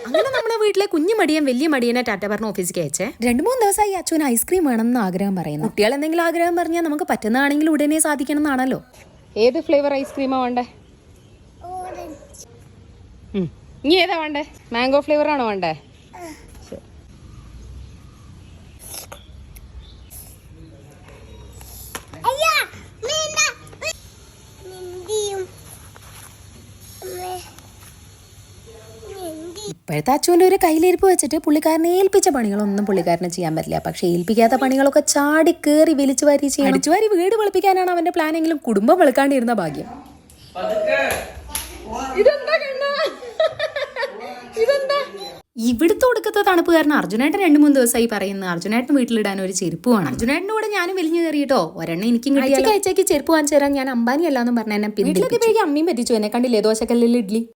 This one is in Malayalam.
അങ്ങനെ നമ്മളെ വീട്ടിലെ കുഞ്ഞു മടിയൻ വലിയ മടിയനെ ടാറ്റ പറഞ്ഞ ഓഫീസിലേക്ക് അയച്ചേ. 2-3 ദിവസമായി അച്ഛൻ ഐസ്ക്രീം വേണമെന്ന് ആഗ്രഹം പറയുന്നു. കുട്ടികൾ എന്തെങ്കിലും ആഗ്രഹം പറഞ്ഞാൽ നമുക്ക് പറ്റുന്നതാണെങ്കിൽ ഉടനെ സാധിക്കണം എന്നാണല്ലോ. ഏത് ഫ്ലേവർ ഐസ്ക്രീമാ വേണ്ടേ? ഇനി ഏതാ വേണ്ടേ? മാംഗോ ഫ്ലേവർ ആണോ വേണ്ടേ? ഇപ്പോഴത്തെ അച്ഛൻ്റെ ഒരു കയ്യിലിരിപ്പ് വെച്ചിട്ട് പുള്ളിക്കാരനെ ഏൽപ്പിച്ച പണികളൊന്നും പുള്ളിക്കാരനെ ചെയ്യാൻ പറ്റില്ല. പക്ഷെ ഏൽപ്പിക്കാത്ത പണികളൊക്കെ ചാടി കയറി വലിച്ചു വാരി ചെയ്യണം. വലിച്ചു വാരി വീട് വെളുപ്പിക്കാനാണ് അവന്റെ പ്ലാനെങ്കിലും കുടുംബം വെളുക്കാണ്ടിരുന്ന ഭാഗ്യം. ഇവിടുത്തെ ഒടുക്കത്തെ തണുപ്പ് കാരണം അർജുനേട്ടൻ 2-3 ദിവസമായി പറയുന്നു അർജുനേട്ടൻ വീട്ടിലിടാൻ ഒരു ചെരുപ്പ് വേണം. അർജുനേട്ടൻ്റെ കൂടെ ഞാനും വലിഞ്ഞു കയറിയിട്ടോ. ഒരെണ്ണം എനിക്കും കിട്ടി. ആഴ്ചയ്ക്ക് ചെരുപ്പ് വാങ്ങിച്ചു തരാൻ ഞാൻ അമ്പാനി അല്ലാന്നും പറഞ്ഞ എന്നെ വീട്ടിലെത്തിയപ്പോഴേക്കും അമ്മയും പറ്റിച്ചു. എന്നെ കണ്ടില്ലേ ദോശക്കല്ലിൽ ഇഡ്ലി.